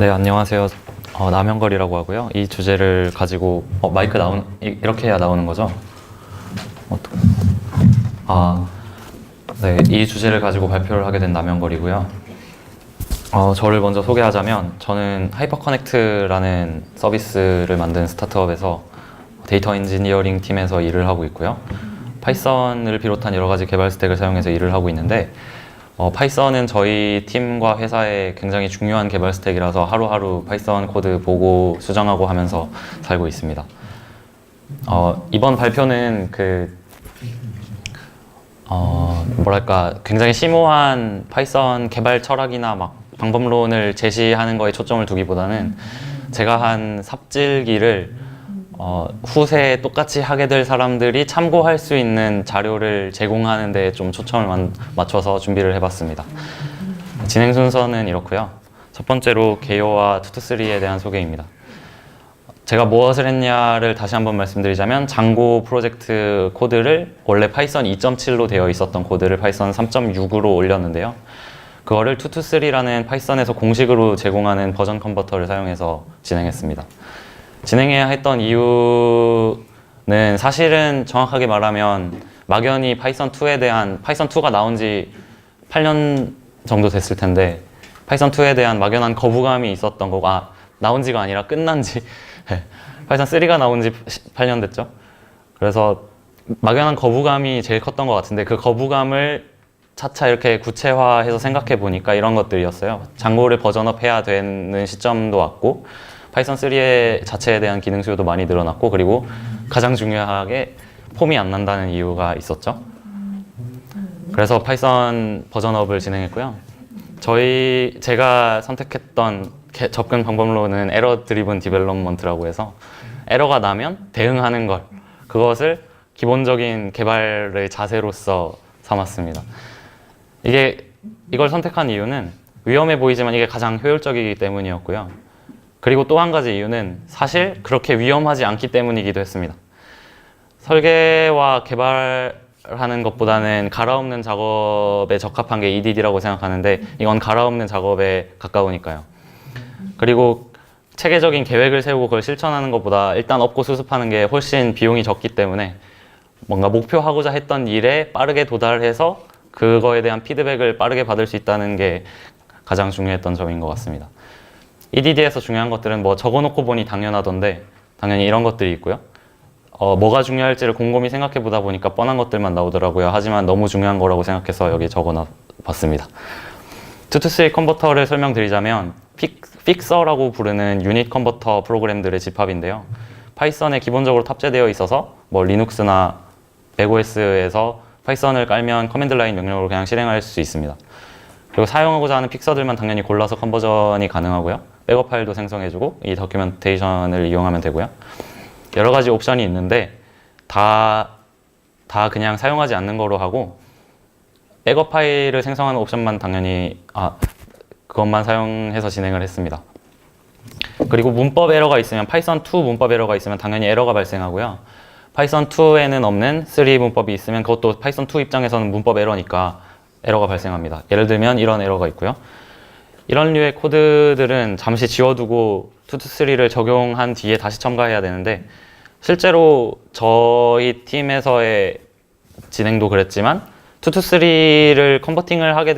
네, 안녕하세요. 남현걸이라고 하고요. 이 주제를 가지고 마이크 이렇게 해야 나오는 거죠? 어떡- 아, 네, 이 주제를 가지고 발표를 하게 된 남현걸이고요. 저를 먼저 소개하자면 저는 하이퍼커넥트라는 서비스를 만든 스타트업에서 데이터 엔지니어링 팀에서 일을 하고 있고요. 파이썬을 비롯한 여러 가지 개발 스택을 사용해서 일을 하고 있는데 파이썬은 저희 팀과 회사의 굉장히 중요한 개발 스택이라서 하루하루 파이썬 코드 보고 수정하고 하면서 살고 있습니다. 이번 발표는 뭐랄까 굉장히 심오한 파이썬 개발 철학이나 막 방법론을 제시하는 거에 초점을 두기보다는 제가 한 삽질기를 후세에 똑같이 하게 될 사람들이 참고할 수 있는 자료를 제공하는 데 좀 초점을 맞춰서 준비를 해봤습니다. 진행 순서는 이렇고요. 첫 번째로 개요와 투투쓰리에 대한 소개입니다. 제가 무엇을 했냐를 다시 한번 말씀드리자면 장고 프로젝트 코드를 원래 파이썬 2.7로 되어 있었던 코드를 파이썬 3.6으로 올렸는데요. 그거를 투투쓰리라는 파이썬에서 공식으로 제공하는 버전 컨버터를 사용해서 진행했습니다. 진행해야 했던 이유는 사실은 정확하게 말하면 막연히 파이썬2가 나온 지 8년 정도 됐을 텐데 파이썬2에 대한 막연한 거부감이 있었던 거고 나온 지가 아니라 끝난 지 파이썬3가 나온 지 8년 됐죠. 그래서 막연한 거부감이 제일 컸던 것 같은데 그 거부감을 차차 이렇게 구체화해서 생각해 보니까 이런 것들이었어요. 장고를 버전업 해야 되는 시점도 왔고 파이썬 3 자체에 대한 기능 수요도 많이 늘어났고 그리고 가장 중요하게 폼이 안 난다는 이유가 있었죠. 그래서 파이썬 버전업을 진행했고요. 제가 선택했던 접근 방법론은 에러 드리븐 디벨롭먼트라고 해서 에러가 나면 대응하는 그것을 기본적인 개발의 자세로서 삼았습니다. 이걸 선택한 이유는 위험해 보이지만 이게 가장 효율적이기 때문이었고요. 그리고 또 한 가지 이유는 사실 그렇게 위험하지 않기 때문이기도 했습니다. 설계와 개발하는 것보다는 갈아엎는 작업에 적합한 게 EDD라고 생각하는데 이건 갈아엎는 작업에 가까우니까요. 그리고 체계적인 계획을 세우고 그걸 실천하는 것보다 일단 엎고 수습하는 게 훨씬 비용이 적기 때문에 뭔가 목표하고자 했던 일에 빠르게 도달해서 그거에 대한 피드백을 빠르게 받을 수 있다는 게 가장 중요했던 점인 것 같습니다. EDD에서 중요한 것들은 적어놓고 보니 당연하던데 당연히 이런 것들이 있고요. 뭐가 중요할지를 곰곰이 생각해 보다 보니까 뻔한 것들만 나오더라고요. 하지만 너무 중요한 거라고 생각해서 여기 적어 봤습니다. 투투쓰리 컨버터를 설명드리자면 픽서라고 부르는 유닛 컨버터 프로그램들의 집합인데요. 파이썬에 기본적으로 탑재되어 있어서 리눅스나 맥OS에서 파이썬을 깔면 커맨드 라인 명령으로 그냥 실행할 수 있습니다. 그리고 사용하고자 하는 픽서들만 당연히 골라서 컨버전이 가능하고요. 백업 파일도 생성해주고 이 도큐멘테이션을 이용하면 되고요. 여러 가지 옵션이 있는데 다 그냥 사용하지 않는 거로 하고 백업 파일을 생성하는 옵션만 당연히 그것만 사용해서 진행을 했습니다. 그리고 문법 에러가 있으면 파이썬2 문법 에러가 있으면 당연히 에러가 발생하고요. 파이썬2에는 없는 3 문법이 있으면 그것도 파이썬2 입장에서는 문법 에러니까 에러가 발생합니다. 예를 들면 이런 에러가 있고요. 이런 류의 코드들은 잠시 지워두고 투투쓰리를 적용한 뒤에 다시 첨가해야 되는데 실제로 저희 팀에서의 진행도 그랬지만 투투쓰리를 컨버전을 하게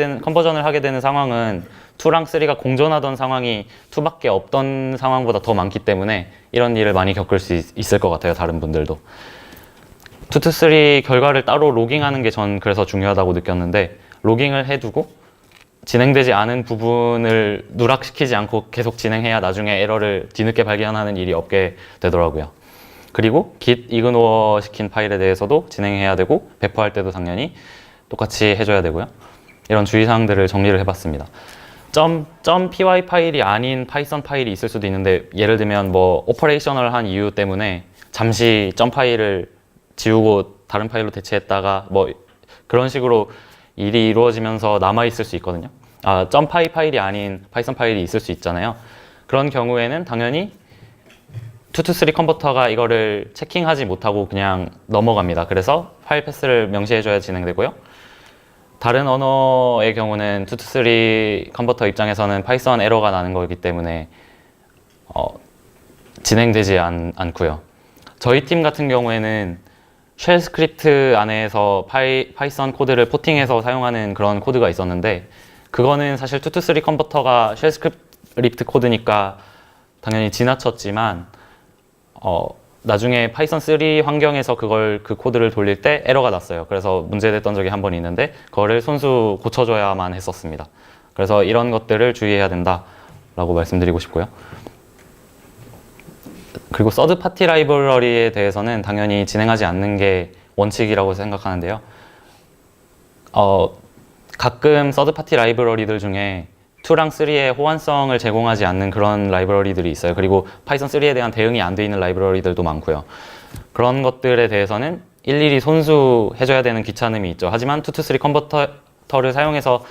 되는 상황은 2랑 3가 공존하던 상황이 2밖에 없던 상황보다 더 많기 때문에 이런 일을 많이 겪을 수 있을 것 같아요. 다른 분들도. 투투쓰리 결과를 따로 로깅하는 게 전 그래서 중요하다고 느꼈는데 로깅을 해두고 진행되지 않은 부분을 누락시키지 않고 계속 진행해야 나중에 에러를 뒤늦게 발견하는 일이 없게 되더라고요. 그리고 git ignore 시킨 파일에 대해서도 진행해야 되고 배포할 때도 당연히 똑같이 해줘야 되고요. 이런 주의사항들을 정리를 해봤습니다. .py 파일이 아닌 파이썬 파일이 있을 수도 있는데 예를 들면 오퍼레이셔널한 이유 때문에 잠시 파일을 지우고 다른 파일로 대체했다가 그런 식으로 일이 이루어지면서 남아있을 수 있거든요. .py 파일이 아닌 파이썬 파일이 있을 수 있잖아요. 그런 경우에는 당연히 투투쓰리 컨버터가 이거를 체킹하지 못하고 그냥 넘어갑니다. 그래서 파일 패스를 명시해줘야 진행되고요. 다른 언어의 경우는 2to3 컨버터 입장에서는 파이썬 에러가 나는 거기 때문에 진행되지 않고요. 저희 팀 같은 경우에는 쉘 스크립트 안에서 파이썬 코드를 포팅해서 사용하는 그런 코드가 있었는데, 그거는 사실 2to3 컨버터가 쉘 스크립트 코드니까 당연히 지나쳤지만 나중에 파이썬 3 환경에서 그 코드를 돌릴 때 에러가 났어요. 그래서 문제됐던 적이 한 번 있는데 그거를 손수 고쳐줘야만 했었습니다. 그래서 이런 것들을 주의해야 된다라고 말씀드리고 싶고요. 그리고 서드 파티 라이브러리에 대해서는 당연히 진행하지 않는 게 원칙이라고 생각하는데요. 가끔 서드 파티 라이브러리들 중에 2랑 3의 호환성을 제공하지 않는 그런 라이브러리들이 있어요. 그리고 파이썬 3에 대한 대응이 안 돼 있는 라이브러리들도 많고요. 그런 것들에 대해서는 일일이 손수해줘야 되는 귀찮음이 있죠. 하지만 2to3 컨버터를 사용해서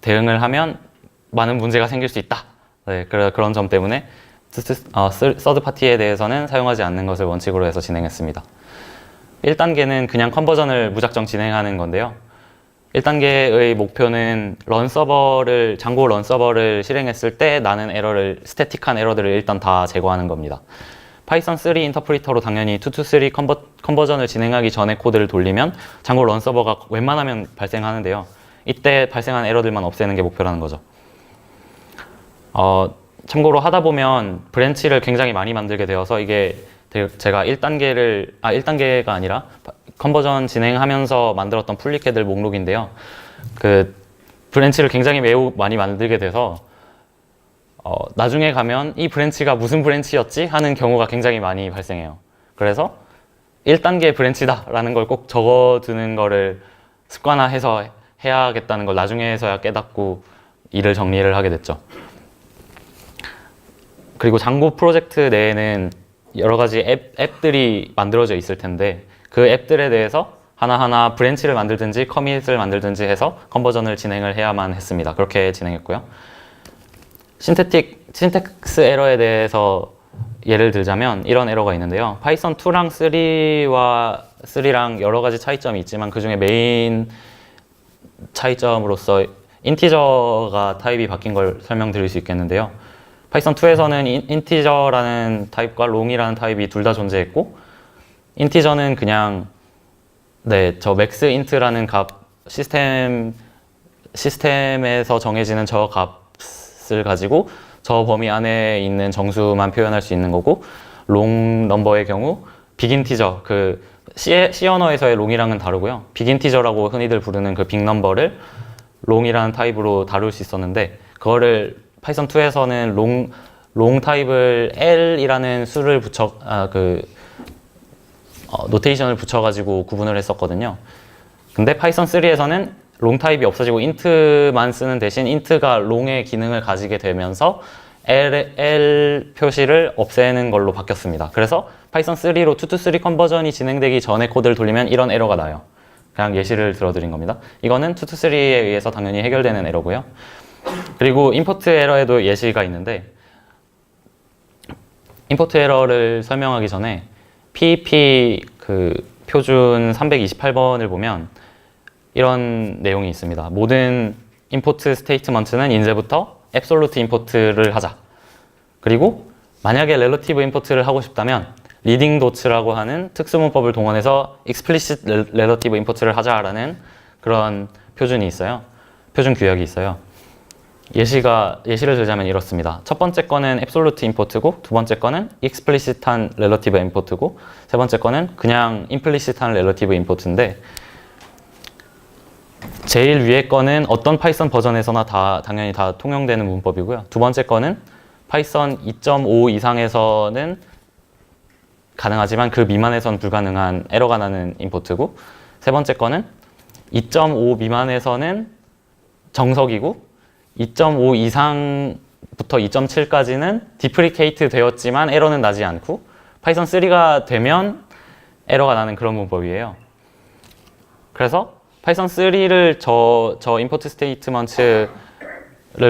대응을 하면 많은 문제가 생길 수 있다. 네, 그런 점 때문에 서드 파티에 대해서는 사용하지 않는 것을 원칙으로 해서 진행했습니다. 1단계는 그냥 컨버전을 무작정 진행하는 건데요. 1단계의 목표는 장고 런 서버를 실행했을 때 나는 스태틱한 에러들을 일단 다 제거하는 겁니다. 파이썬 3 인터프리터로 당연히 2to3 컨버전을 진행하기 전에 코드를 돌리면 장고 런 서버가 웬만하면 발생하는데요. 이때 발생한 에러들만 없애는 게 목표라는 거죠. 참고로 하다 보면 브랜치를 굉장히 많이 만들게 되어서 이게 제가 1단계가 아니라 컨버전 진행하면서 만들었던 풀리캐들 목록인데요. 그 브랜치를 굉장히 매우 많이 만들게 돼서 나중에 가면 이 브랜치가 무슨 브랜치였지? 하는 경우가 굉장히 많이 발생해요. 그래서 1단계 브랜치다라는 걸 꼭 적어두는 거를 습관화해서 해야겠다는 걸 나중에서야 깨닫고 일을 정리를 하게 됐죠. 그리고 장고 프로젝트 내에는 여러 가지 앱들이 만들어져 있을 텐데 그 앱들에 대해서 하나하나 브랜치를 만들든지 커밋을 만들든지 해서 컨버전을 진행을 해야만 했습니다. 그렇게 진행했고요. 신텍스 에러에 대해서 예를 들자면 이런 에러가 있는데요. 파이썬 2랑 3랑 여러 가지 차이점이 있지만 그 중에 메인 차이점으로서 인티저가 타입이 바뀐 걸 설명드릴 수 있겠는데요. 파이썬 2에서는 인티저라는 타입과 롱이라는 타입이 둘 다 존재했고, 인티저는 그냥 저 맥스 인트라는 값 시스템에서 정해지는 저 값을 가지고 저 범위 안에 있는 정수만 표현할 수 있는 거고, 롱 넘버의 경우 빅 인티저, 그 C 언어에서의 롱이랑은 다르고요. 빅 인티저라고 흔히들 부르는 그 빅 넘버를 롱이라는 타입으로 다룰 수 있었는데, 그거를 파이썬 2에서는 롱 타입을 L이라는 수를 노테이션을 붙여가지고 구분을 했었거든요. 근데 파이썬 3에서는 롱 타입이 없어지고 int만 쓰는 대신 int가 롱의 기능을 가지게 되면서 L 표시를 없애는 걸로 바뀌었습니다. 그래서 파이썬 3로 2to3 컨버전이 진행되기 전에 코드를 돌리면 이런 에러가 나요. 그냥 예시를 들어드린 겁니다. 이거는 2to3에 의해서 당연히 해결되는 에러고요. 그리고 임포트 에러에도 예시가 있는데, 임포트 에러를 설명하기 전에 PEP 그 표준 328번을 보면 이런 내용이 있습니다. 모든 임포트 스테이트먼트는 이제부터 앱솔루트 임포트를 하자. 그리고 만약에 렐러티브 임포트를 하고 싶다면 리딩 도츠라고 하는 특수문법을 동원해서 explicit 렐러티브 임포트를 하자라는 그런 표준이 있어요. 표준 규약이 있어요. 예시를 들자면 이렇습니다. 첫 번째 거는 앱솔루트 임포트고, 두 번째 거는 익스플리시트한 렐러티브 임포트고, 세 번째 거는 그냥 임플리시트한 렐러티브 임포트인데, 제일 위에 거는 어떤 파이썬 버전에서나 당연히 다 통용되는 문법이고요. 두 번째 거는 파이썬 2.5 이상에서는 가능하지만 그 미만에선 불가능한 에러가 나는 임포트고, 세 번째 거는 2.5 미만에서는 정석이고, 2.5 이상부터 2.7까지는 디프리케이트 되었지만 에러는 나지 않고, 파이썬 3가 되면 에러가 나는 그런 문법이에요. 그래서 파이썬 3를 저 임포트 스테이트먼트를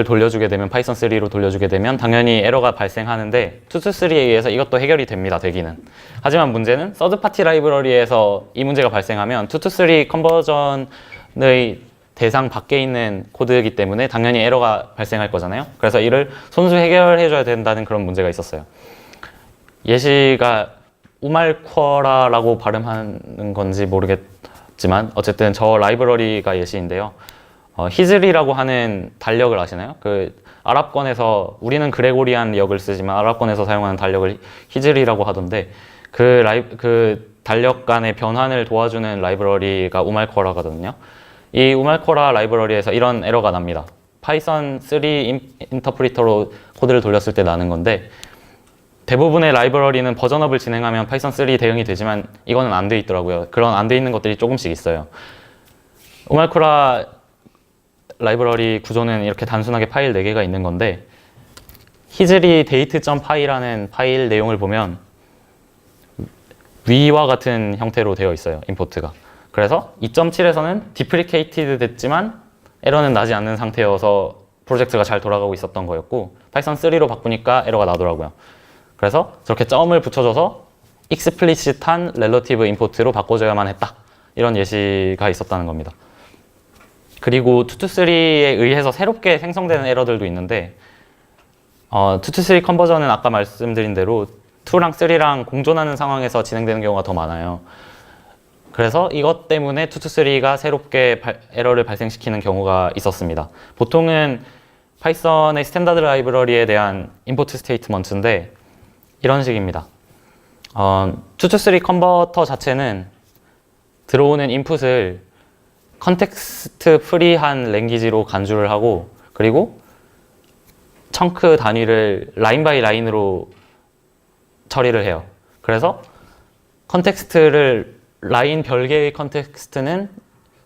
돌려주게 되면, 파이썬 3로 돌려주게 되면 당연히 에러가 발생하는데 2to3에 의해서 이것도 해결이 됩니다, 되기는. 하지만 문제는 서드 파티 라이브러리에서 이 문제가 발생하면 2to3 컨버전을 파이썬의 대상 밖에 있는 코드이기 때문에 당연히 에러가 발생할 거잖아요. 그래서 이를 손수 해결해줘야 된다는 그런 문제가 있었어요. 예시가 우말쿼라라고 발음하는 건지 모르겠지만 어쨌든 저 라이브러리가 예시인데요. 히즐이라고 하는 단력을 아시나요? 그 아랍권에서 우리는 그레고리안 역을 쓰지만 아랍권에서 사용하는 단력을 히즐이라고 하던데 그 단력 간의 변환을 도와주는 라이브러리가 우말쿼라거든요. 이 우말쿼라 라이브러리에서 이런 에러가 납니다. 파이썬 3 인터프리터로 코드를 돌렸을 때 나는 건데 대부분의 라이브러리는 버전업을 진행하면 파이썬 3 대응이 되지만 이거는 안 돼 있더라고요. 그런 안 돼 있는 것들이 조금씩 있어요. 우말쿼라 라이브러리 구조는 이렇게 단순하게 파일 4개가 있는 건데 히즐이 date.py라는 파일 내용을 보면 위와 같은 형태로 되어 있어요. 임포트가. 그래서 2.7에서는 디프리케이티드 됐지만 에러는 나지 않는 상태여서 프로젝트가 잘 돌아가고 있었던 거였고 파이썬 3로 바꾸니까 에러가 나더라고요. 그래서 저렇게 점을 붙여줘서 explicit한 relative import로 바꿔줘야만 했다. 이런 예시가 있었다는 겁니다. 그리고 2to3에 의해서 새롭게 생성되는 에러들도 있는데 2to3 컨버전은 아까 말씀드린 대로 2랑 3랑 공존하는 상황에서 진행되는 경우가 더 많아요. 그래서 이것 때문에 2to3가 새롭게 에러를 발생시키는 경우가 있었습니다. 보통은 파이썬의 스탠다드 라이브러리에 대한 임포트 스테이트먼트인데 이런 식입니다. 2to3 컨버터 자체는 들어오는 인풋을 컨텍스트 프리한 랭귀지로 간주를 하고 그리고 청크 단위를 라인 바이 라인으로 처리를 해요. 그래서 컨텍스트를 라인 별개의 컨텍스트는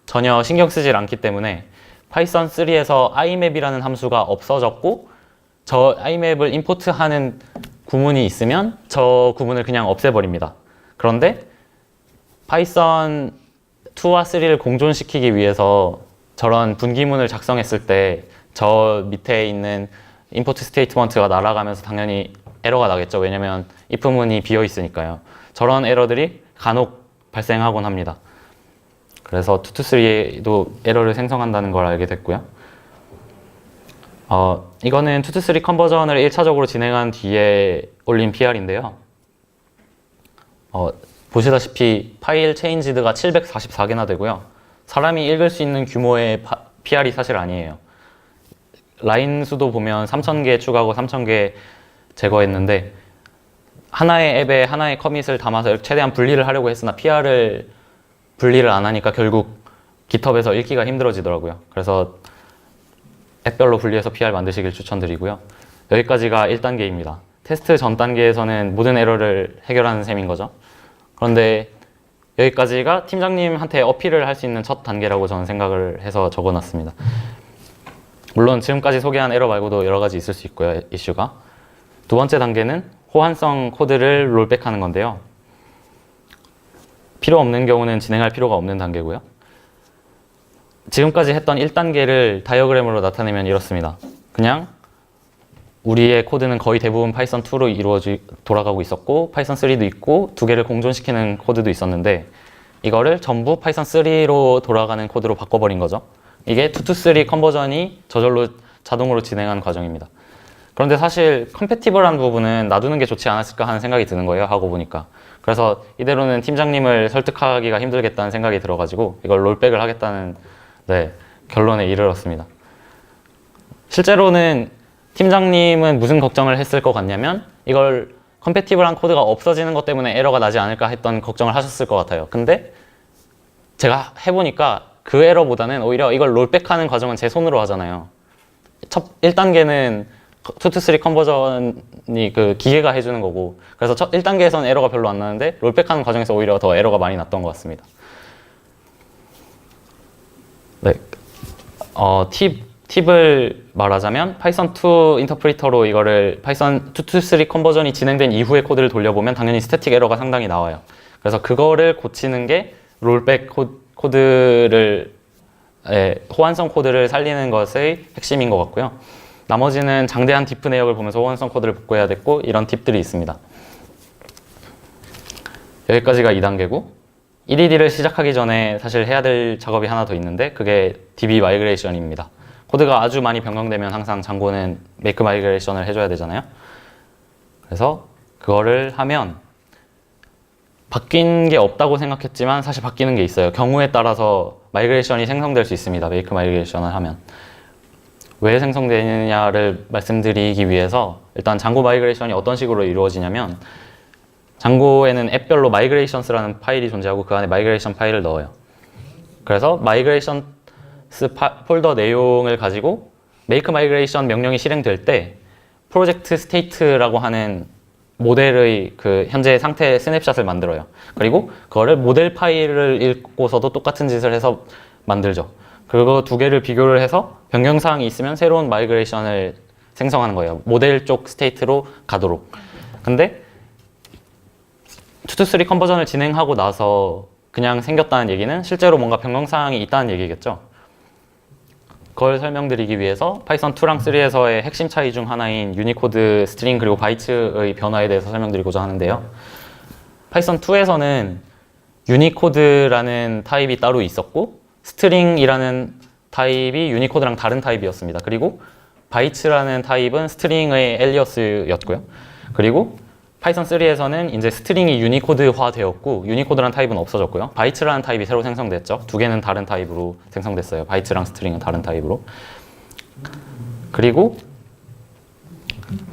전혀 신경 쓰질 않기 때문에 파이썬 3에서 imap이라는 함수가 없어졌고 저 imap을 임포트하는 구문이 있으면 저 구문을 그냥 없애버립니다. 그런데 파이썬 2와 3를 공존시키기 위해서 저런 분기문을 작성했을 때 저 밑에 있는 임포트 스테이트먼트가 날아가면서 당연히 에러가 나겠죠. 왜냐면 if문이 비어 있으니까요. 저런 에러들이 간혹 발생하곤 합니다. 그래서 2to3도 에러를 생성한다는 걸 알게 됐고요. 이거는 2to3 컨버전을 1차적으로 진행한 뒤에 올린 PR인데요. 보시다시피 파일 체인지드가 744개나 되고요. 사람이 읽을 수 있는 규모의 PR이 사실 아니에요. 라인 수도 보면 3,000개 추가하고 3,000개 제거했는데 하나의 앱에 하나의 커밋을 담아서 최대한 분리를 하려고 했으나 PR을 분리를 안 하니까 결국 GitHub에서 읽기가 힘들어지더라고요. 그래서 앱별로 분리해서 PR 만드시길 추천드리고요. 여기까지가 1단계입니다. 테스트 전 단계에서는 모든 에러를 해결하는 셈인 거죠. 그런데 여기까지가 팀장님한테 어필을 할 수 있는 첫 단계라고 저는 생각을 해서 적어놨습니다. 물론 지금까지 소개한 에러 말고도 여러 가지 있을 수 있고요, 이슈가. 두 번째 단계는 호환성 코드를 롤백하는 건데요. 필요 없는 경우는 진행할 필요가 없는 단계고요. 지금까지 했던 1단계를 다이어그램으로 나타내면 이렇습니다. 그냥 우리의 코드는 거의 대부분 파이썬 2로 돌아가고 있었고 파이썬 3도 있고 두 개를 공존시키는 코드도 있었는데 이거를 전부 파이썬 3로 돌아가는 코드로 바꿔버린 거죠. 이게 2to3 컨버전이 저절로 자동으로 진행하는 과정입니다. 그런데 사실 컴패티블한 부분은 놔두는 게 좋지 않았을까 하는 생각이 드는 거예요. 하고 보니까. 그래서 이대로는 팀장님을 설득하기가 힘들겠다는 생각이 들어가지고 이걸 롤백을 하겠다는 결론에 이르렀습니다. 실제로는 팀장님은 무슨 걱정을 했을 것 같냐면 이걸 컴패티블한 코드가 없어지는 것 때문에 에러가 나지 않을까 했던 걱정을 하셨을 것 같아요. 근데 제가 해보니까 그 에러보다는 오히려 이걸 롤백하는 과정은 제 손으로 하잖아요. 1단계는 2to3 컨버전이 그 기계가 해주는 거고 그래서 1단계에서는 에러가 별로 안 나는데 롤백하는 과정에서 오히려 더 에러가 많이 났던 것 같습니다. 네, 팁을 말하자면 파이썬 2 인터프리터로 이거를 파이썬 2to3 컨버전이 진행된 이후의 코드를 돌려보면 당연히 스태틱 에러가 상당히 나와요. 그래서 그거를 고치는 게 롤백 코드를 호환성 코드를 살리는 것의 핵심인 것 같고요. 나머지는 장대한 디프 내역을 보면서 호환성 코드를 복구해야 됐고 이런 팁들이 있습니다. 여기까지가 2단계고 EDD를 시작하기 전에 사실 해야 될 작업이 하나 더 있는데 그게 DB 마이그레이션입니다. 코드가 아주 많이 변경되면 항상 장고는 메이크 마이그레이션을 해줘야 되잖아요. 그래서 그거를 하면 바뀐 게 없다고 생각했지만 사실 바뀌는 게 있어요. 경우에 따라서 마이그레이션이 생성될 수 있습니다. 메이크 마이그레이션을 하면. 왜 생성되느냐를 말씀드리기 위해서 일단 장고 마이그레이션이 어떤 식으로 이루어지냐면 장고에는 앱별로 마이그레이션스라는 파일이 존재하고 그 안에 마이그레이션 파일을 넣어요. 그래서 마이그레이션스 폴더 내용을 가지고 메이크 마이그레이션 명령이 실행될 때 프로젝트 스테이트라고 하는 모델의 그 현재 상태 스냅샷을 만들어요. 그리고 그거를 모델 파일을 읽고서도 똑같은 짓을 해서 만들죠. 그거 두 개를 비교를 해서 변경사항이 있으면 새로운 마이그레이션을 생성하는 거예요. 모델 쪽 스테이트로 가도록. 근데 2to3 컨버전을 진행하고 나서 그냥 생겼다는 얘기는 실제로 뭔가 변경사항이 있다는 얘기겠죠. 그걸 설명드리기 위해서 파이썬 2랑 3에서의 핵심 차이 중 하나인 유니코드 스트링 그리고 바이트의 변화에 대해서 설명드리고자 하는데요. 파이썬 2에서는 유니코드라는 타입이 따로 있었고 스트링이라는 타입이 유니코드랑 다른 타입이었습니다. 그리고 바이트라는 타입은 스트링의 엘리어스였고요. 그리고 파이썬 3에서는 이제 스트링이 유니코드화 되었고 유니코드라는 타입은 없어졌고요. 바이트라는 타입이 새로 생성됐죠. 두 개는 다른 타입으로 생성됐어요. 바이트랑 스트링은 다른 타입으로. 그리고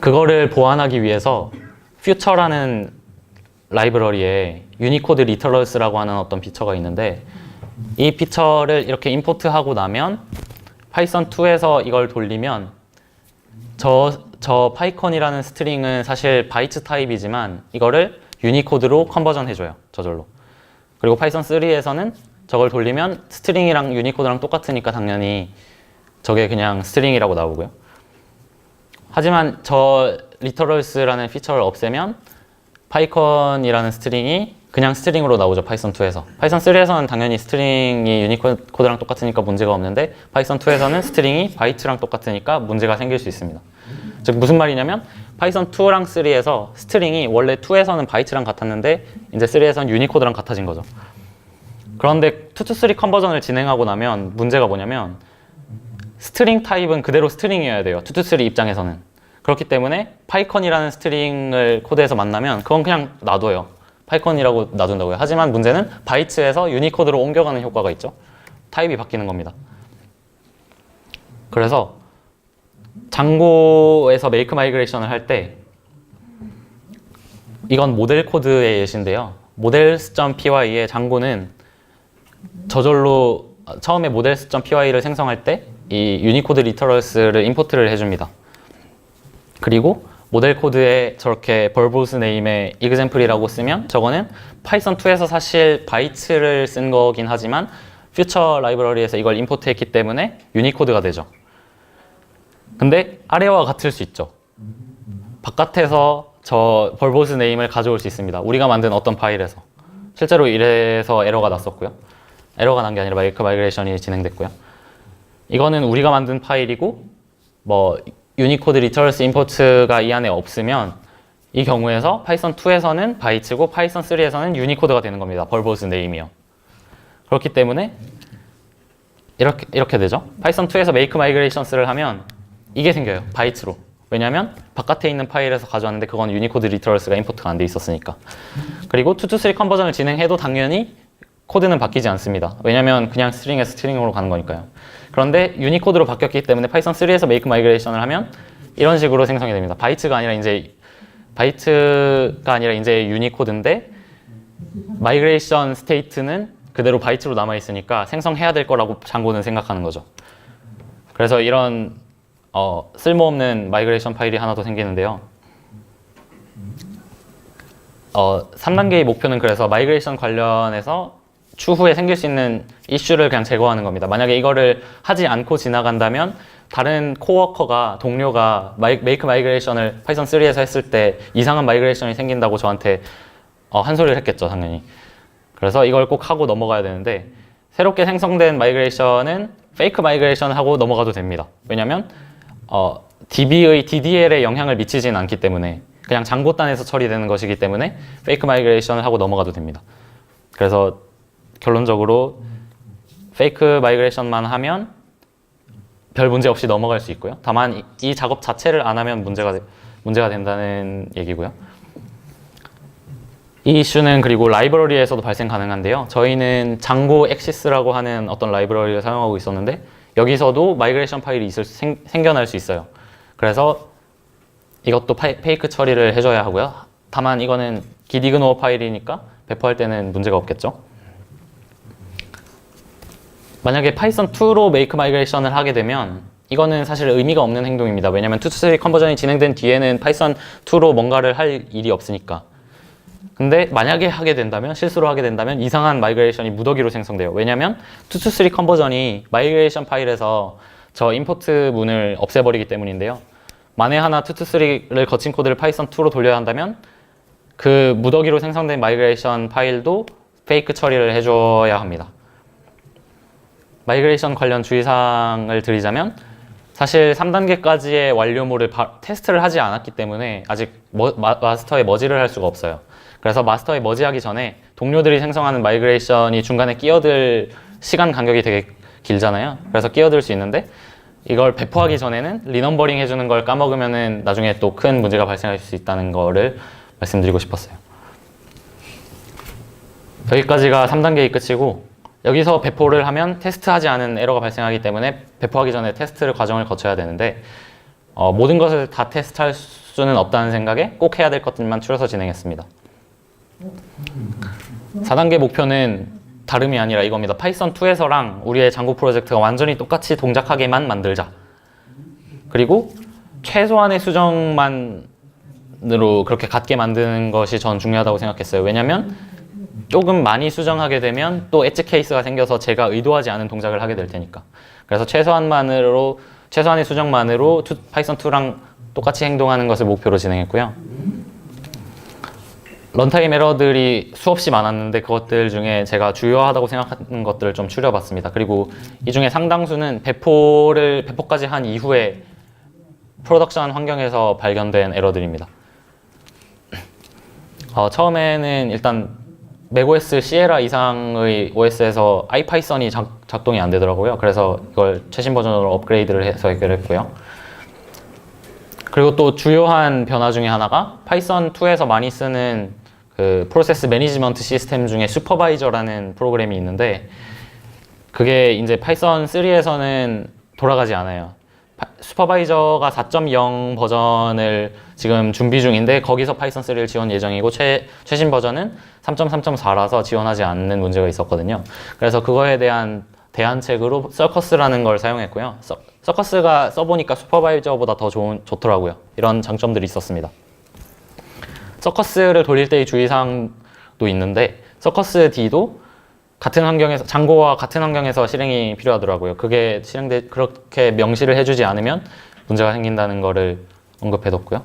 그거를 보완하기 위해서 퓨처라는 라이브러리에 유니코드 리터럴스라고 하는 어떤 피처가 있는데 이 피처를 이렇게 임포트하고 나면 파이썬 2에서 이걸 돌리면 저 파이컨이라는 스트링은 사실 바이트 타입이지만 이거를 유니코드로 컨버전 해줘요. 저절로. 그리고 파이썬 3에서는 저걸 돌리면 스트링이랑 유니코드랑 똑같으니까 당연히 저게 그냥 스트링이라고 나오고요. 하지만 저 리터럴스라는 피처를 없애면 파이컨이라는 스트링이 그냥 스트링으로 나오죠. 파이썬 2에서. 파이썬 3에서는 당연히 스트링이 유니코드랑 똑같으니까 문제가 없는데 파이썬 2에서는 스트링이 바이트랑 똑같으니까 문제가 생길 수 있습니다. 즉 무슨 말이냐면 파이썬 2랑 3에서 스트링이 원래 2에서는 바이트랑 같았는데 이제 3에서는 유니코드랑 같아진 거죠. 그런데 2to3 컨버전을 진행하고 나면 문제가 뭐냐면 스트링 타입은 그대로 스트링이어야 돼요. 2to3 입장에서는. 그렇기 때문에 파이컨이라는 스트링을 코드에서 만나면 그건 그냥 놔둬요. 파이컨이라고 놔둔다고요. 하지만 문제는 바이트에서 유니코드로 옮겨가는 효과가 있죠. 타입이 바뀌는 겁니다. 그래서 장고에서 메이크 마이그레이션을 할 때 이건 모델 코드의 예시인데요. models.py의 장고는 저절로 처음에 models.py를 생성할 때 이 유니코드 리터럴스를 임포트를 해줍니다. 그리고 모델 코드에 저렇게 verbose name의 example이라고 쓰면 저거는 파이썬 2에서 사실 바이트를 쓴 거긴 하지만 퓨처 라이브러리에서 이걸 임포트했기 때문에 유니코드가 되죠. 근데 아래와 같을 수 있죠. 바깥에서 저 verbose name을 가져올 수 있습니다. 우리가 만든 어떤 파일에서. 실제로 이래서 에러가 났었고요. 에러가 난 게 아니라 메이크 마이그레이션이 진행됐고요. 이거는 우리가 만든 파일이고 뭐 유니코드 리터럴스 임포트가 이 안에 없으면 이 경우에서 파이썬 2에서는 바이트고 파이썬 3에서는 유니코드가 되는 겁니다. verbose name이요. 그렇기 때문에 이렇게 되죠. 파이썬 2에서 make migrations를 하면 이게 생겨요. 바이트로. 왜냐면 바깥에 있는 파일에서 가져왔는데 그건 유니코드 리터럴스가 임포트가 안 돼 있었으니까. 그리고 2to3 컨버전을 진행해도 당연히 코드는 바뀌지 않습니다. 왜냐면 그냥 스트링에서 스트링으로 가는 거니까요. 그런데 유니코드로 바뀌었기 때문에 파이썬 3에서 make migration을 하면 이런 식으로 생성이 됩니다. 바이트가 아니라 이제 유니코드인데 마이그레이션 스테이트는 그대로 바이트로 남아 있으니까 생성해야 될 거라고 장고는 생각하는 거죠. 그래서 이런 쓸모없는 마이그레이션 파일이 하나 더 생기는데요. 3단계의 목표는 그래서 마이그레이션 관련해서 추후에 생길 수 있는 이슈를 그냥 제거하는 겁니다. 만약에 이거를 하지 않고 지나간다면 다른 코워커가, 동료가 메이크 마이그레이션을 파이썬 3에서 했을 때 이상한 마이그레이션이 생긴다고 저한테 한 소리를 했겠죠, 당연히. 그래서 이걸 꼭 하고 넘어가야 되는데 새롭게 생성된 마이그레이션은 페이크 마이그레이션을 하고 넘어가도 됩니다. 왜냐면 DB의 DDL에 영향을 미치진 않기 때문에 그냥 장고단에서 처리되는 것이기 때문에 페이크 마이그레이션을 하고 넘어가도 됩니다. 그래서 결론적으로 페이크 마이그레이션만 하면 별 문제 없이 넘어갈 수 있고요. 다만 이 작업 자체를 안 하면 문제가 된다는 얘기고요. 이 이슈는 그리고 라이브러리에서도 발생 가능한데요. 저희는 장고 엑시스라고 하는 어떤 라이브러리를 사용하고 있었는데 여기서도 마이그레이션 파일이 생겨날 수 있어요. 그래서 이것도 페이크 처리를 해줘야 하고요. 다만 이거는 gitignore 파일이니까 배포할 때는 문제가 없겠죠. 만약에 파이썬 2로 메이크 마이그레이션을 하게 되면 이거는 사실 의미가 없는 행동입니다. 왜냐하면 2-3 컨버전이 진행된 뒤에는 파이썬 2로 뭔가를 할 일이 없으니까. 근데 만약에 하게 된다면, 실수로 하게 된다면 이상한 마이그레이션이 무더기로 생성돼요. 왜냐하면 2-3 컨버전이 마이그레이션 파일에서 저 임포트 문을 없애버리기 때문인데요. 만에 하나 2-3를 거친 코드를 파이썬 2로 돌려야 한다면 그 무더기로 생성된 마이그레이션 파일도 페이크 처리를 해줘야 합니다. 마이그레이션 관련 주의사항을 드리자면 사실 3단계까지의 완료물을 테스트를 하지 않았기 때문에 아직 마스터에 머지를 할 수가 없어요. 그래서 마스터에 머지하기 전에 동료들이 생성하는 마이그레이션이 중간에 끼어들 시간 간격이 되게 길잖아요. 그래서 끼어들 수 있는데 이걸 배포하기 전에는 리넘버링 해주는 걸 까먹으면은 나중에 또 큰 문제가 발생할 수 있다는 거를 말씀드리고 싶었어요. 여기까지가 3단계의 끝이고 여기서 배포를 하면 테스트하지 않은 에러가 발생하기 때문에 배포하기 전에 테스트 과정을 거쳐야 되는데 모든 것을 다 테스트할 수는 없다는 생각에 꼭 해야 될 것들만 추려서 진행했습니다. 4단계 목표는 다름이 아니라 이겁니다. 파이썬 2에서랑 우리의 장고 프로젝트가 완전히 똑같이 동작하게만 만들자. 그리고 최소한의 수정만으로 그렇게 같게 만드는 것이 전 중요하다고 생각했어요. 왜냐면 조금 많이 수정하게 되면 또 엣지 케이스가 생겨서 제가 의도하지 않은 동작을 하게 될 테니까. 그래서 최소한의 수정만으로 파이썬 2랑 똑같이 행동하는 것을 목표로 진행했고요. 런타임 에러들이 수없이 많았는데 그것들 중에 제가 주요하다고 생각하는 것들을 좀 추려봤습니다. 그리고 이 중에 상당수는 배포까지 한 이후에 프로덕션 환경에서 발견된 에러들입니다. 처음에는 일단 맥OS 시에라 이상의 OS에서 아이파이썬이 작동이 안 되더라고요. 그래서 이걸 최신 버전으로 업그레이드를 해서 해결했고요. 그리고 또 주요한 변화 중에 하나가 파이썬 2에서 많이 쓰는 그 프로세스 매니지먼트 시스템 중에 슈퍼바이저라는 프로그램이 있는데 그게 이제 파이썬 3에서는 돌아가지 않아요. 슈퍼바이저가 4.0 버전을 지금 준비 중인데 거기서 파이썬 3를 지원 예정이고 최신 버전은 3.3.4라서 지원하지 않는 문제가 있었거든요. 그래서 그거에 대한 대안책으로 서커스라는 걸 사용했고요. 서커스가 써보니까 슈퍼바이저보다 더 좋더라고요. 이런 장점들이 있었습니다. 서커스를 돌릴 때의 주의사항도 있는데 서커스 D도 같은 환경에서 장고와 같은 환경에서 실행이 필요하더라고요. 그게 그렇게 명시를 해주지 않으면 문제가 생긴다는 거를 언급해뒀고요.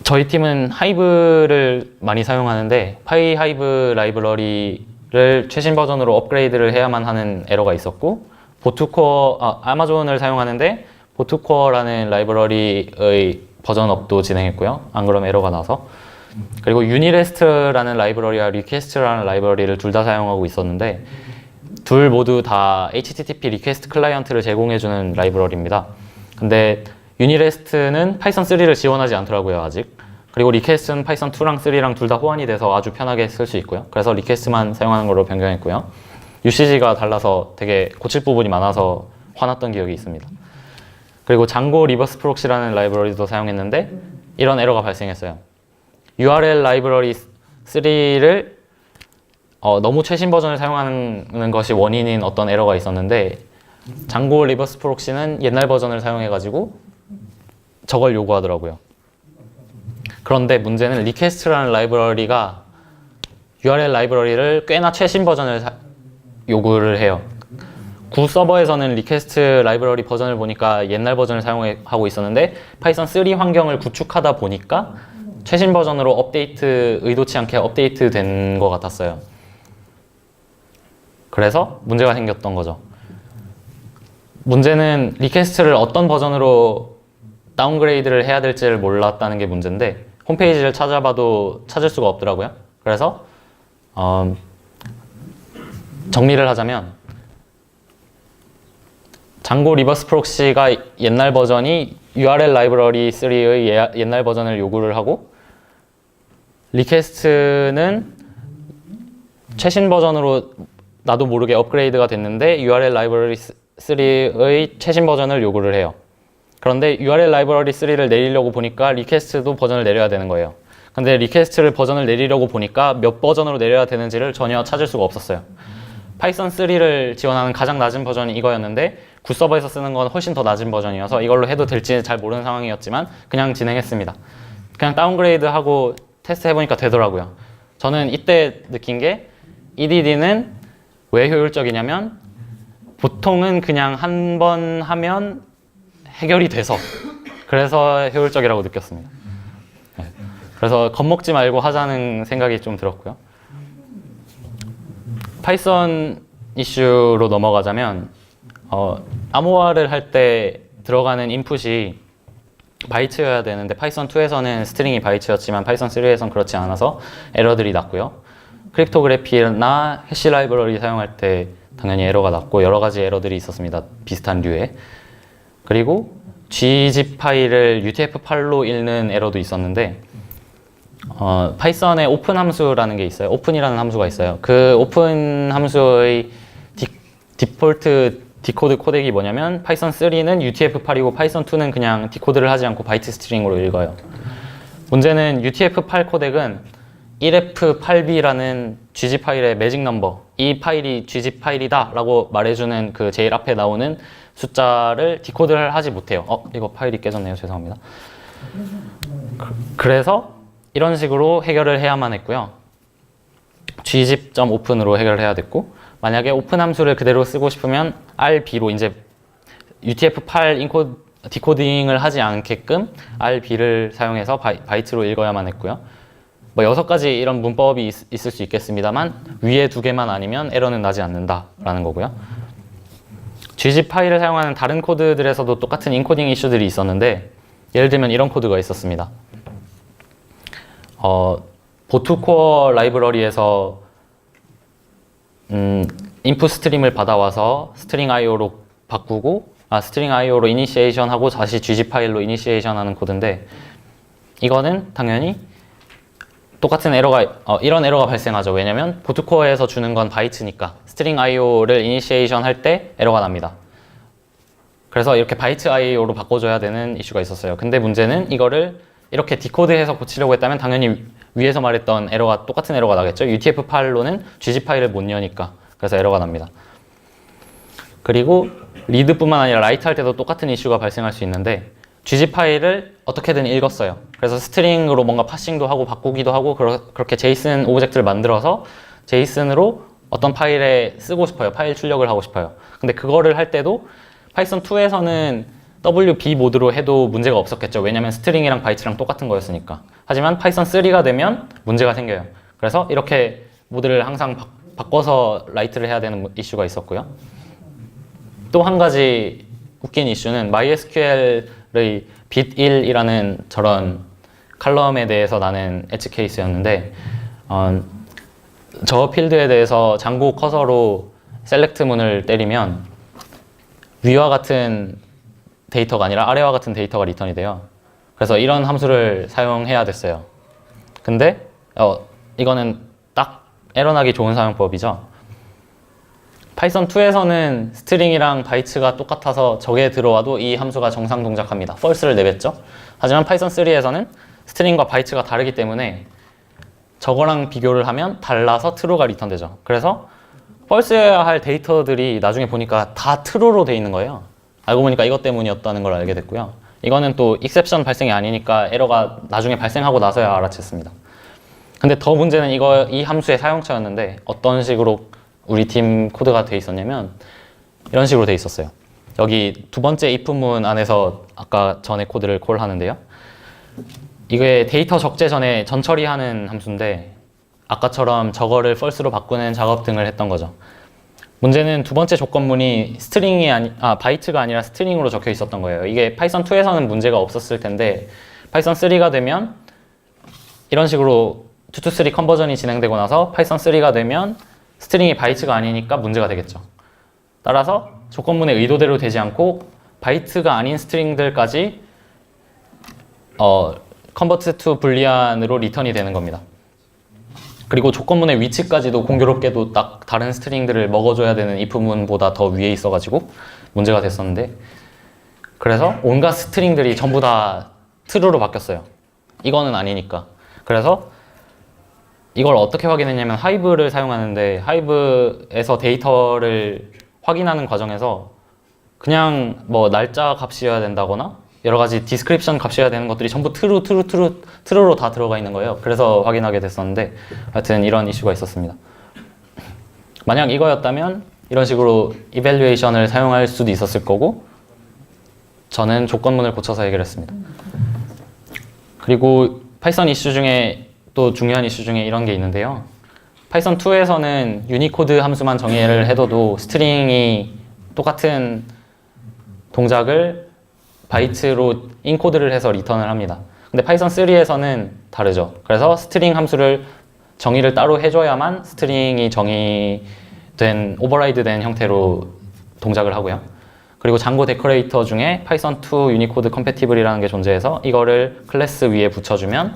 저희 팀은 하이브를 많이 사용하는데 파이하이브 라이브러리를 최신 버전으로 업그레이드를 해야만 하는 에러가 있었고 아마존을 사용하는데 보트코어라는 라이브러리의 버전업도 진행했고요. 안 그러면 에러가 나서. 그리고 유니레스트라는 라이브러리와 리퀘스트라는 라이브러리를 둘 다 사용하고 있었는데 둘 모두 다 HTTP 리퀘스트 클라이언트를 제공해주는 라이브러리입니다. 근데 유니레스트는 파이썬 3를 지원하지 않더라고요, 아직. 그리고 리퀘스트는 파이썬 2랑 3랑 둘 다 호환이 돼서 아주 편하게 쓸 수 있고요. 그래서 리퀘스트만 사용하는 걸로 변경했고요. UCG가 달라서 되게 고칠 부분이 많아서 화났던 기억이 있습니다. 그리고 장고 리버스 프록시라는 라이브러리도 사용했는데 이런 에러가 발생했어요. URL 라이브러리 3를 너무 최신 버전을 사용하는 것이 원인인 어떤 에러가 있었는데 장고 리버스 프록시는 옛날 버전을 사용해가지고 저걸 요구하더라고요. 그런데 문제는 리퀘스트라는 라이브러리가 URL 라이브러리를 꽤나 최신 버전을 요구를 해요. 구 서버에서는 리퀘스트 라이브러리 버전을 보니까 옛날 버전을 사용하고 있었는데 파이썬 3 환경을 구축하다 보니까 최신 버전으로 의도치 않게 업데이트 된 것 같았어요. 그래서 문제가 생겼던 거죠. 문제는 리퀘스트를 어떤 버전으로 다운그레이드를 해야 될지를 몰랐다는 게 문제인데 홈페이지를 찾아봐도 찾을 수가 없더라고요. 그래서 정리를 하자면 장고 리버스 프록시가 옛날 버전이 URL 라이브러리 3의 옛날 버전을 요구를 하고 리퀘스트는 최신 버전으로 나도 모르게 업그레이드가 됐는데 URL 라이브러리 3의 최신 버전을 요구를 해요. 그런데 URL 라이브러리 3를 내리려고 보니까 리퀘스트도 버전을 내려야 되는 거예요. 근데 리퀘스트를 버전을 내리려고 보니까 몇 버전으로 내려야 되는지를 전혀 찾을 수가 없었어요. 파이썬 3를 지원하는 가장 낮은 버전이 이거였는데 굿서버에서 쓰는 건 훨씬 더 낮은 버전이어서 이걸로 해도 될지 잘 모르는 상황이었지만 그냥 진행했습니다. 그냥 다운그레이드하고 테스트 해보니까 되더라고요. 저는 이때 느낀 게 EDD는 왜 효율적이냐면 보통은 그냥 한 번 하면 해결이 돼서 그래서 효율적이라고 느꼈습니다. 네. 그래서 겁먹지 말고 하자는 생각이 좀 들었고요. 파이썬 이슈로 넘어가자면 암호화를 할 때 들어가는 인풋이 바이트여야 되는데 파이썬 2에서는 스트링이 바이트였지만 파이썬 3에서는 그렇지 않아서 에러들이 났고요. 크립토그래피나 해시 라이브러리 사용할 때 당연히 에러가 났고 여러 가지 에러들이 있었습니다. 비슷한 류의. 그리고 gzip 파일을 UTF-8로 읽는 에러도 있었는데 파이썬에 오픈 함수라는 게 있어요. 오픈이라는 함수가 있어요. 그 오픈 함수의 디폴트 디코드 코덱이 뭐냐면 파이썬 3는 UTF-8이고 파이썬 2는 그냥 디코드를 하지 않고 바이트 스트링으로 읽어요. 문제는 UTF-8 코덱은 1F8B라는 gzip 파일의 매직 넘버, 이 파일이 gzip 파일이다 라고 말해주는 그 제일 앞에 나오는 숫자를 디코드를 하지 못해요. 이거 파일이 깨졌네요. 죄송합니다. 그래서 이런 식으로 해결을 해야만 했고요. gzip.open으로 해결을 해야 됐고 만약에 오픈 함수를 그대로 쓰고 싶으면 RB로 이제 UTF-8 디코딩을 하지 않게끔 RB를 사용해서 바이트로 읽어야만 했고요. 뭐 6가지 이런 문법이 있을 수 있겠습니다만 위에 2개만 아니면 에러는 나지 않는다라는 거고요. gzip 파일을 사용하는 다른 코드들에서도 똑같은 인코딩 이슈들이 있었는데 예를 들면 이런 코드가 있었습니다. 보트코어 라이브러리에서 인풋 스트림을 받아와서 스트링 IO로 바꾸고 스트링 IO로 이니시에이션 하고 다시 gzip 파일로 이니시에이션 하는 코드인데 이거는 당연히 똑같은 에러가 이런 에러가 발생하죠. 왜냐면 보트코어에서 주는 건 바이트니까 스트링 IO를 이니시에이션 할 때 에러가 납니다. 그래서 이렇게 바이트 IO로 바꿔줘야 되는 이슈가 있었어요. 근데 문제는 이거를 이렇게 디코드해서 고치려고 했다면 당연히 위에서 말했던 에러가 똑같은 에러가 나겠죠. UTF-8로는 gzip 파일을 못 여니까. 그래서 에러가 납니다. 그리고 리드뿐만 아니라 라이트 할 때도 똑같은 이슈가 발생할 수 있는데 gzip 파일을 어떻게든 읽었어요. 그래서 스트링으로 뭔가 파싱도 하고 바꾸기도 하고 그렇게 JSON 오브젝트를 만들어서 JSON으로 어떤 파일에 쓰고 싶어요. 파일 출력을 하고 싶어요. 근데 그거를 할 때도 파이썬 2에서는 WB 모드로 해도 문제가 없었겠죠. 왜냐면 스트링이랑 바이트랑 똑같은 거였으니까. 하지만 파이썬 3가 되면 문제가 생겨요. 그래서 이렇게 모드를 항상 바꿔서 라이트를 해야 되는 이슈가 있었고요. 또 한 가지 웃긴 이슈는 MySQL의 bit1이라는 저런 칼럼에 대해서 나는 엣지 케이스였는데 저 필드에 대해서 장고 커서로 셀렉트 문을 때리면 위와 같은 데이터가 아니라 아래와 같은 데이터가 리턴이 돼요. 그래서 이런 함수를 사용해야 됐어요. 근데 이거는 딱 에러나기 좋은 사용법이죠. 파이썬 2에서는 스트링이랑 바이트가 똑같아서 저게 들어와도 이 함수가 정상 동작합니다. false를 내뱉죠. 하지만 파이썬 3에서는 스트링과 바이트가 다르기 때문에 저거랑 비교를 하면 달라서 true가 리턴되죠. 그래서 false여야 할 데이터들이 나중에 보니까 다 true로 돼 있는 거예요. 알고 보니까 이것 때문이었다는 걸 알게 됐고요. 이거는 또 익셉션 발생이 아니니까 에러가 나중에 발생하고 나서야 알아챘습니다. 근데 더 문제는 이 함수의 사용처였는데 어떤 식으로 우리 팀 코드가 돼 있었냐면 이런 식으로 돼 있었어요. 여기 두 번째 if문 안에서 아까 전에 코드를 콜하는데요. 이게 데이터 적재 전에 전처리하는 함수인데 아까처럼 저거를 false로 바꾸는 작업 등을 했던 거죠. 문제는 두 번째 조건문이 바이트가 아니라 스트링으로 적혀 있었던 거예요. 이게 파이썬 2에서는 문제가 없었을 텐데 파이썬 3가 되면 이런 식으로 2to 3 컨버전이 진행되고 나서 파이썬 3가 되면 스트링이 바이트가 아니니까 문제가 되겠죠. 따라서 조건문의 의도대로 되지 않고 바이트가 아닌 스트링들까지 convert to boolean으로 리턴이 되는 겁니다. 그리고 조건문의 위치까지도 공교롭게도 딱 다른 스트링들을 먹어줘야 되는 if문보다 더 위에 있어가지고 문제가 됐었는데, 그래서 온갖 스트링들이 전부 다 true로 바뀌었어요. 이거는 아니니까. 그래서 이걸 어떻게 확인했냐면 하이브를 사용하는데, 하이브에서 데이터를 확인하는 과정에서 그냥 뭐 날짜 값이어야 된다거나 여러 가지 디스크립션 값이어야 되는 것들이 전부 true로 다 들어가 있는 거예요. 그래서 확인하게 됐었는데, 하여튼 이런 이슈가 있었습니다. 만약 이거였다면 이런 식으로 이밸류에이션을 사용할 수도 있었을 거고, 저는 조건문을 고쳐서 해결했습니다. 그리고 파이썬 이슈 중에 또 중요한 이슈 중에 이런 게 있는데요. 파이썬 2에서는 유니코드 함수만 정의를 해둬도 스트링이 똑같은 동작을 바이트로 인코드를 해서 리턴을 합니다. 근데 파이썬 3에서는 다르죠. 그래서 스트링 함수를 정의를 따로 해줘야만 스트링이 정의된, 오버라이드된 형태로 동작을 하고요. 그리고 장고 데코레이터 중에 파이썬 2 유니코드 컴패티블이라는 게 존재해서 이거를 클래스 위에 붙여주면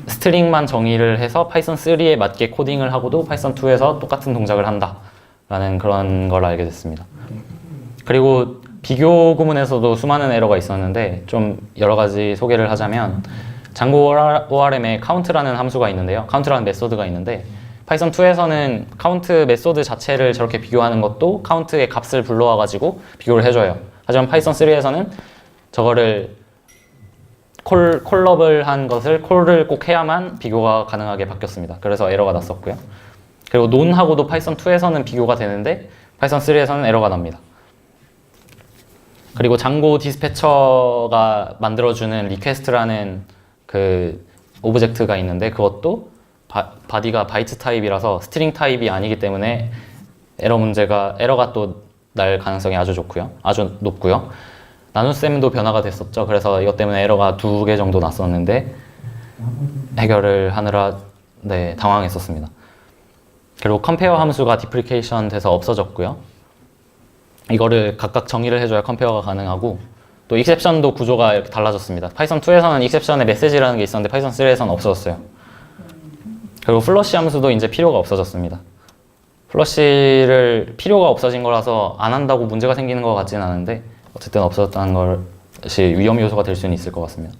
스트링만 정의를 해서 파이썬 3에 맞게 코딩을 하고도 파이썬 2에서 똑같은 동작을 한다라는 그런 걸 알게 됐습니다. 그리고 비교 구문에서도 수많은 에러가 있었는데 좀 여러 가지 소개를 하자면, 장고 ORM에 count라는 함수가 있는데요. count라는 메소드가 있는데, 파이썬 2에서는 count 메소드 자체를 저렇게 비교하는 것도 count의 값을 불러와가지고 비교를 해줘요. 하지만 파이썬 3에서는 저거를 콜업을 한 것을 콜을 꼭 해야만 비교가 가능하게 바뀌었습니다. 그래서 에러가 났었고요. 그리고 non하고도 파이썬 2에서는 비교가 되는데 파이썬 3에서는 에러가 납니다. 그리고 장고 디스패처가 만들어주는 리퀘스트라는 그 오브젝트가 있는데, 그것도 바디가 바이트 타입이라서 스트링 타입이 아니기 때문에 에러가 또 날 가능성이 아주 높고요. 나눗셈도 변화가 됐었죠. 그래서 이것 때문에 에러가 2개 정도 났었는데 해결을 하느라 당황했었습니다. 그리고 컴페어 함수가 디프리케이션 돼서 없어졌고요. 이거를 각각 정의를 해줘야 컴페어가 가능하고, 또 익셉션도 구조가 이렇게 달라졌습니다. 파이썬 2에서는 익셉션에 메시지라는 게 있었는데 파이썬 3에서는 없어졌어요. 그리고 플러시 함수도 이제 필요가 없어졌습니다. 플러시를 필요가 없어진 거라서 안 한다고 문제가 생기는 것 같지는 않은데 어쨌든 없어졌다는 것이 위험 요소가 될 수는 있을 것 같습니다.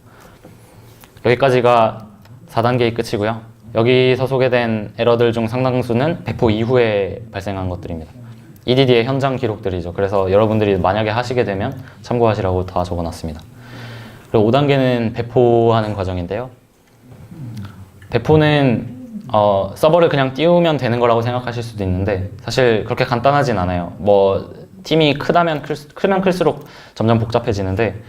여기까지가 4단계의 끝이고요. 여기서 소개된 에러들 중 상당수는 배포 이후에 발생한 것들입니다. EDD의 현장 기록들이죠. 그래서 여러분들이 만약에 하시게 되면 참고하시라고 다 적어놨습니다. 그리고 5단계는 배포하는 과정인데요. 배포는 서버를 그냥 띄우면 되는 거라고 생각하실 수도 있는데 사실 그렇게 간단하진 않아요. 뭐 팀이 크면 클수록 점점 복잡해지는데,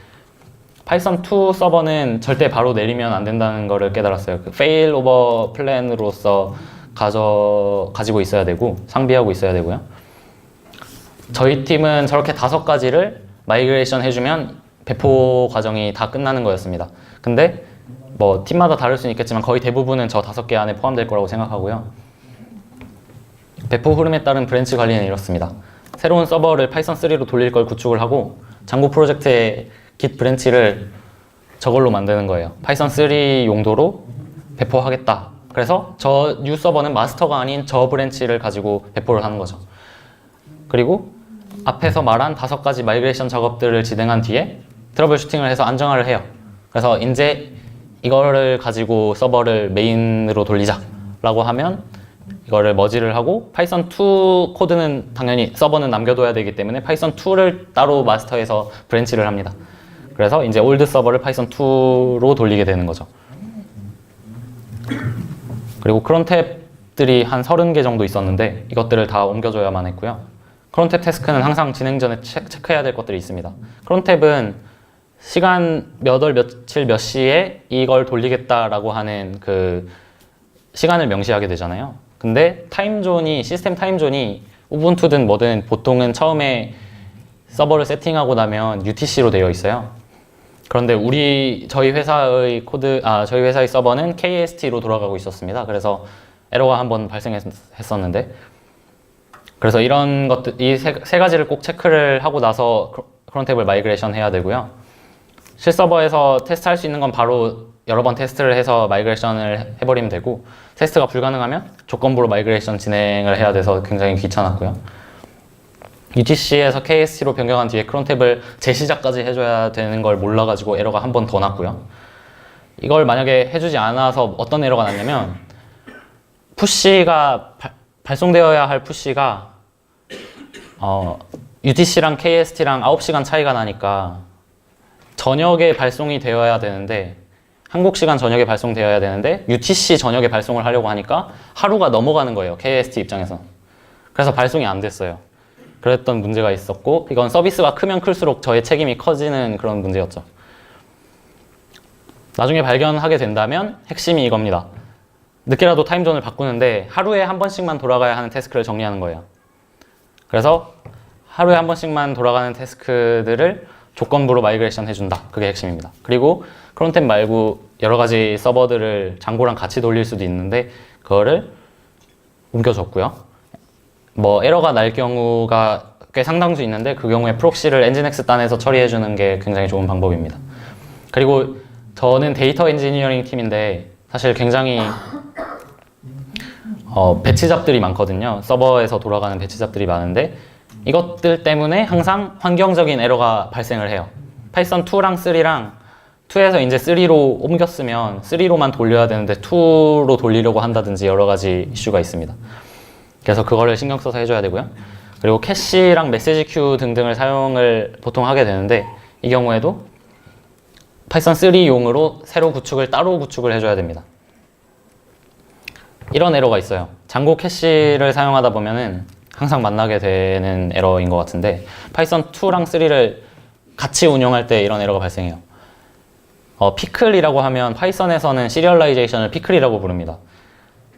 파이썬 2 서버는 절대 바로 내리면 안 된다는 거를 깨달았어요. 그 페일 오버 플랜으로서 가지고 있어야 되고 상비하고 있어야 되고요. 저희 팀은 저렇게 5가지를 마이그레이션 해주면 배포 과정이 다 끝나는 거였습니다. 근데 뭐 팀마다 다를 수는 있겠지만 거의 대부분은 저 5개 안에 포함될 거라고 생각하고요. 배포 흐름에 따른 브랜치 관리는 이렇습니다. 새로운 서버를 파이썬 3로 돌릴 걸 구축을 하고 장고 프로젝트의 git 브랜치를 저걸로 만드는 거예요. 파이썬 3 용도로 배포하겠다. 그래서 저 뉴 서버는 마스터가 아닌 저 브랜치를 가지고 배포를 하는 거죠. 그리고 앞에서 말한 5가지 마이그레이션 작업들을 진행한 뒤에 트러블 슈팅을 해서 안정화를 해요. 그래서 이제 이거를 가지고 서버를 메인으로 돌리자 라고 하면 이거를 머지를 하고, 파이썬 2 코드는 당연히 서버는 남겨둬야 되기 때문에 파이썬 2를 따로 마스터해서 브랜치를 합니다. 그래서 이제 올드 서버를 파이썬 2로 돌리게 되는 거죠. 그리고 크론 탭들이 한 30개 정도 있었는데 이것들을 다 옮겨줘야만 했고요. 크론 탭 태스크는 항상 진행 전에 체크해야 될 것들이 있습니다. 크론 탭은 시간 몇 월 며칠 몇 시에 이걸 돌리겠다라고 하는 그 시간을 명시하게 되잖아요. 근데 타임존이, 시스템 타임존이 우분투든 뭐든 보통은 처음에 서버를 세팅하고 나면 UTC로 되어 있어요. 그런데 저희 회사의 서버는 KST로 돌아가고 있었습니다. 그래서 에러가 한번 발생했었는데, 그래서 이런 것들, 이 세 가지를 꼭 체크를 하고 나서 크론 탭을 마이그레이션 해야 되고요. 실서버에서 테스트할 수 있는 건 바로 여러 번 테스트를 해서 마이그레이션을 해버리면 되고, 테스트가 불가능하면 조건부로 마이그레이션 진행을 해야 돼서 굉장히 귀찮았고요. UTC에서 KST로 변경한 뒤에 크론 탭을 재시작까지 해줘야 되는 걸 몰라가지고 에러가 한 번 더 났고요. 이걸 만약에 해주지 않아서 어떤 에러가 났냐면, 푸시가 발송되어야 할 푸시가 UTC랑 KST랑 9시간 차이가 나니까 저녁에 발송이 되어야 되는데, 한국 시간 저녁에 발송되어야 되는데 UTC 저녁에 발송을 하려고 하니까 하루가 넘어가는 거예요, KST 입장에서. 그래서 발송이 안 됐어요. 그랬던 문제가 있었고, 이건 서비스가 크면 클수록 저의 책임이 커지는 그런 문제였죠. 나중에 발견하게 된다면 핵심이 이겁니다. 늦게라도 타임존을 바꾸는데 하루에 한 번씩만 돌아가야 하는 태스크를 정리하는 거예요. 그래서 하루에 한 번씩만 돌아가는 태스크들을 조건부로 마이그레이션 해준다. 그게 핵심입니다. 그리고 크론탭 말고 여러 가지 서버들을 장고랑 같이 돌릴 수도 있는데 그거를 옮겨줬고요. 뭐 에러가 날 경우가 꽤 상당수 있는데 그 경우에 프록시를 엔진엑스 단에서 처리해주는 게 굉장히 좋은 방법입니다. 그리고 저는 데이터 엔지니어링 팀인데 사실 굉장히 배치 잡들이 많거든요. 서버에서 돌아가는 배치 잡들이 많은데 이것들 때문에 항상 환경적인 에러가 발생을 해요. 파이썬 2랑 3랑 2에서 이제 3로 옮겼으면 3로만 돌려야 되는데 2로 돌리려고 한다든지 여러 가지 이슈가 있습니다. 그래서 그거를 신경 써서 해줘야 되고요. 그리고 캐시랑 메시지 큐 등등을 사용을 보통 하게 되는데 이 경우에도 파이썬 3용으로 새로 따로 구축을 해줘야 됩니다. 이런 에러가 있어요. 장고 캐시를 사용하다 보면은 항상 만나게 되는 에러인 것 같은데 파이썬 2랑 3를 같이 운영할 때 이런 에러가 발생해요. 피클이라고 하면 파이썬에서는 시리얼라이제이션을 피클이라고 부릅니다.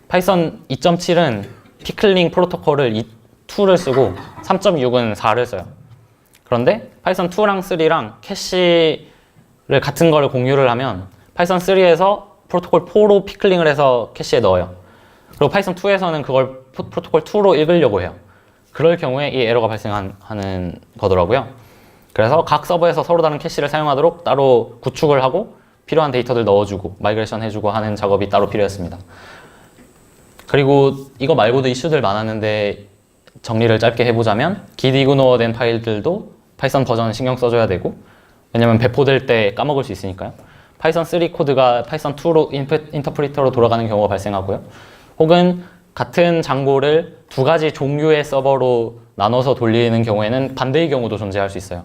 파이썬 2.7은 피클링 프로토콜을 2를 쓰고 3.6은 4를 써요. 그런데 파이썬 2랑 3랑 캐시를 같은 거를 공유를 하면 파이썬 3에서 프로토콜 4로 피클링을 해서 캐시에 넣어요. 그리고 파이썬 2에서는 그걸 프로토콜 2로 읽으려고 해요. 그럴 경우에 이 에러가 발생하는 거더라고요. 그래서 각 서버에서 서로 다른 캐시를 사용하도록 따로 구축을 하고 필요한 데이터들 넣어주고 마이그레이션 해주고 하는 작업이 따로 필요했습니다. 그리고 이거 말고도 이슈들 많았는데 정리를 짧게 해보자면 git ignore 파일들도 파이썬 버전 신경 써줘야 되고, 왜냐면 배포될 때 까먹을 수 있으니까요. 파이썬 3 코드가 파이썬 2로 인터프리터로 돌아가는 경우가 발생하고요. 혹은 같은 장고를 두 가지 종류의 서버로 나눠서 돌리는 경우에는 반대의 경우도 존재할 수 있어요.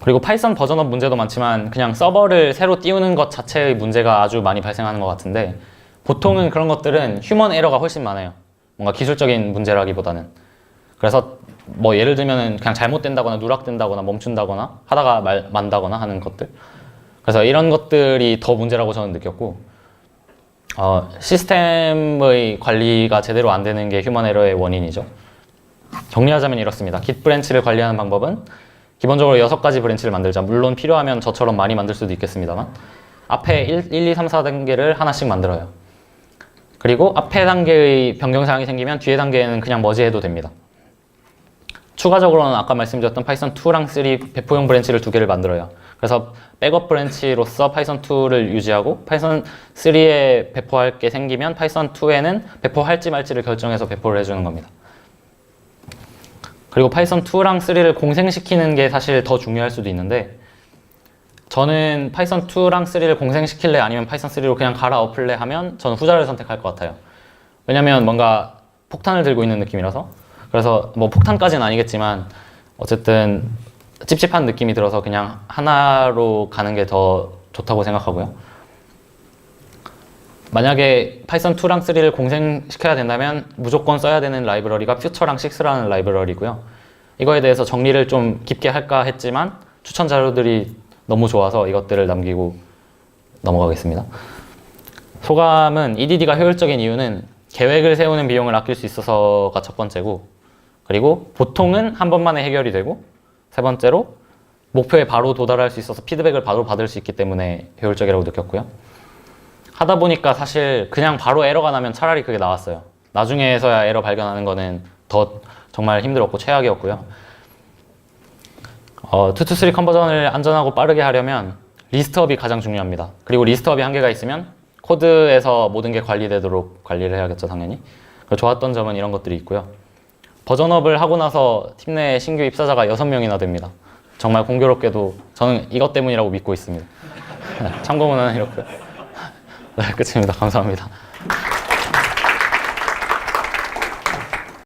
그리고 파이썬 버전업 문제도 많지만 그냥 서버를 새로 띄우는 것 자체의 문제가 아주 많이 발생하는 것 같은데 보통은 그런 것들은 휴먼 에러가 훨씬 많아요. 뭔가 기술적인 문제라기보다는. 그래서 뭐 예를 들면은 그냥 잘못된다거나 누락된다거나 멈춘다거나 하다가 만다거나 하는 것들. 그래서 이런 것들이 더 문제라고 저는 느꼈고, 시스템의 관리가 제대로 안 되는 게 휴먼 에러의 원인이죠. 정리하자면 이렇습니다. git 브랜치를 관리하는 방법은 기본적으로 6가지 브랜치를 만들자. 물론 필요하면 저처럼 많이 만들 수도 있겠습니다만 앞에 1, 2, 3, 4단계를 하나씩 만들어요. 그리고 앞에 단계의 변경사항이 생기면 뒤에 단계에는 그냥 머지해도 됩니다. 추가적으로는 아까 말씀드렸던 파이썬 2랑 3 배포용 브랜치를 2개를 만들어요. 그래서 백업 브랜치로서 파이썬 2를 유지하고 파이썬 3에 배포할 게 생기면 파이썬 2에는 배포할지 말지를 결정해서 배포를 해주는 겁니다. 그리고 파이썬 2랑 3를 공생시키는 게 사실 더 중요할 수도 있는데 저는 파이썬 2랑 3를 공생시킬래 아니면 파이썬 3로 그냥 갈아엎을래 하면 저는 후자를 선택할 것 같아요. 왜냐면 뭔가 폭탄을 들고 있는 느낌이라서. 그래서 뭐 폭탄까지는 아니겠지만 어쨌든 찝찝한 느낌이 들어서 그냥 하나로 가는 게 더 좋다고 생각하고요. 만약에 파이썬 2랑 3를 공생시켜야 된다면 무조건 써야 되는 라이브러리가 퓨처랑 6라는 라이브러리고요. 이거에 대해서 정리를 좀 깊게 할까 했지만 추천 자료들이 너무 좋아서 이것들을 남기고 넘어가겠습니다. 소감은 EDD가 효율적인 이유는 계획을 세우는 비용을 아낄 수 있어서가 첫 번째고, 그리고 보통은 한 번만에 해결이 되고, 세 번째로 목표에 바로 도달할 수 있어서 피드백을 바로 받을 수 있기 때문에 효율적이라고 느꼈고요. 하다 보니까 사실 그냥 바로 에러가 나면 차라리 그게 나왔어요. 나중에서야 에러 발견하는 거는 더 정말 힘들었고 최악이었고요. 2to3 컨버전을 안전하고 빠르게 하려면 리스트업이 가장 중요합니다. 그리고 리스트업이 한계가 있으면 코드에서 모든 게 관리되도록 관리를 해야겠죠, 당연히. 좋았던 점은 이런 것들이 있고요. 버전업을 하고 나서 팀 내 신규 입사자가 6명이나 됩니다. 정말 공교롭게도 저는 이것 때문이라고 믿고 있습니다. 참고문은 이렇게. 네, 끝입니다. 감사합니다.